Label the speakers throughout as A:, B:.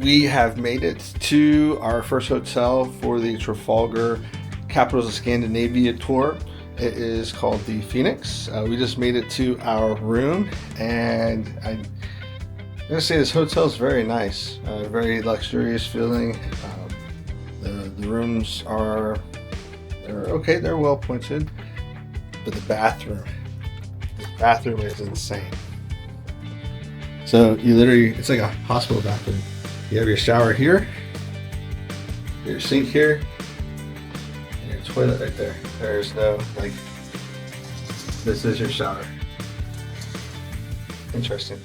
A: We have made it to our first hotel for the Trafalgar Capitals of Scandinavia tour. It is called the Phoenix. We just made it to our room, and I'm gonna say this hotel is very nice, very luxurious feeling. The rooms they're okay, they're well pointed, but the bathroom is insane. So it's like a hospital bathroom. You have your shower here, your sink here, and your toilet right there. There's no, this is your shower. Interesting.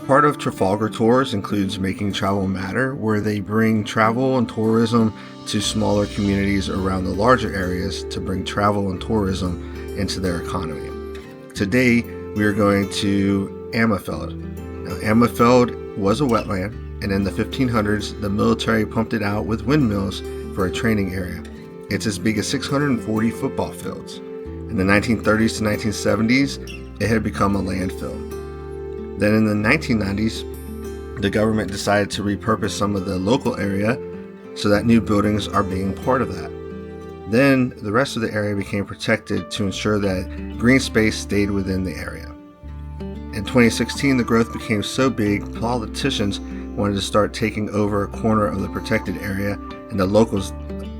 A: Part of Trafalgar Tours includes Making Travel Matter, where they bring travel and tourism to smaller communities around the larger areas to bring travel and tourism into their economy. Today, we are going to Amager Fælled. Now, Amager Fælled was a wetland, and in the 1500s, the military pumped it out with windmills for a training area. It's as big as 640 football fields. In the 1930s to 1970s, it had become a landfill. Then in the 1990s, the government decided to repurpose some of the local area so that new buildings are being part of that. Then the rest of the area became protected to ensure that green space stayed within the area. In 2016, the growth became so big, politicians wanted to start taking over a corner of the protected area, and the locals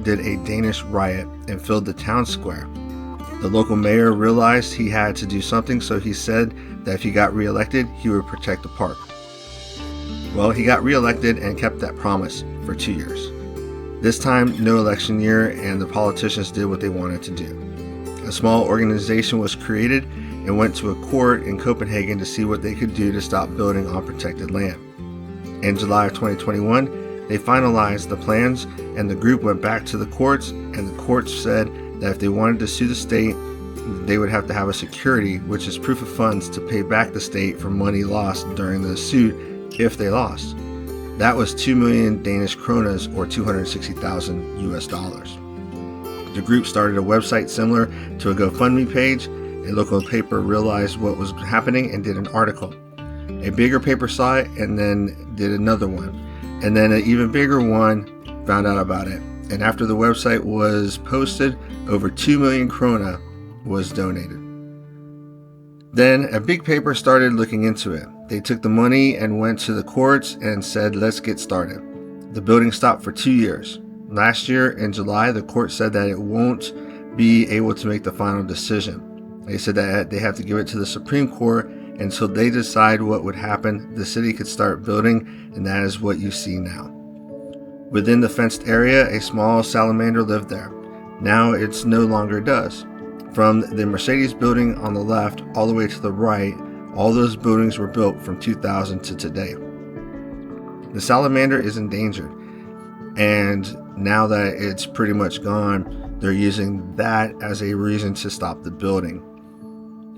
A: did a Danish riot and filled the town square. The local mayor realized he had to do something, so he said that if he got reelected, he would protect the park. Well, he got reelected and kept that promise for 2 years. This time, no election year, and the politicians did what they wanted to do. A small organization was created and went to a court in Copenhagen to see what they could do to stop building on protected land. In July of 2021, they finalized the plans, and the group went back to the courts, and the courts said that if they wanted to sue the state, they would have to have a security, which is proof of funds to pay back the state for money lost during the suit if they lost. That was 2 million Danish kronas, or $260,000 US. The group started a website similar to a GoFundMe page. A local paper realized what was happening and did an article. A bigger paper saw it and then did another one. And then an even bigger one found out about it. And after the website was posted, over 2 million krona was donated. Then a big paper started looking into it. They took the money and went to the courts and said, let's get started. The building stopped for 2 years. Last year in July, the court said that it won't be able to make the final decision. They said that they have to give it to the Supreme Court until they decide what would happen. The city could start building, and that is what you see now. Within the fenced area, a small salamander lived there. Now it's no longer does. From the Mercedes building on the left all the way to the right, all those buildings were built from 2000 to today. The salamander is endangered, and now that it's pretty much gone, they're using that as a reason to stop the building.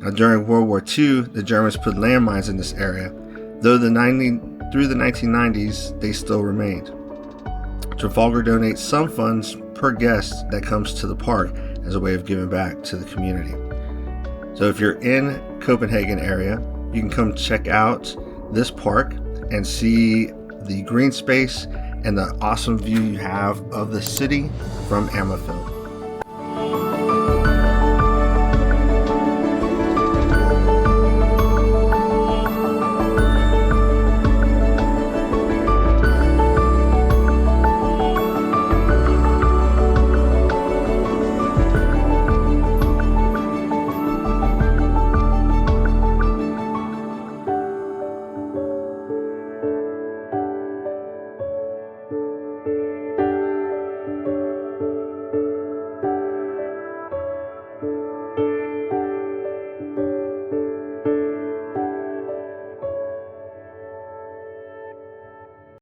A: Now, during World War II, the Germans put landmines in this area, though through the 1990s, they still remained. Trafalgar donates some funds per guest that comes to the park as a way of giving back to the community. So if you're in Copenhagen area, you can come check out this park and see the green space and the awesome view you have of the city from Amager Fælled.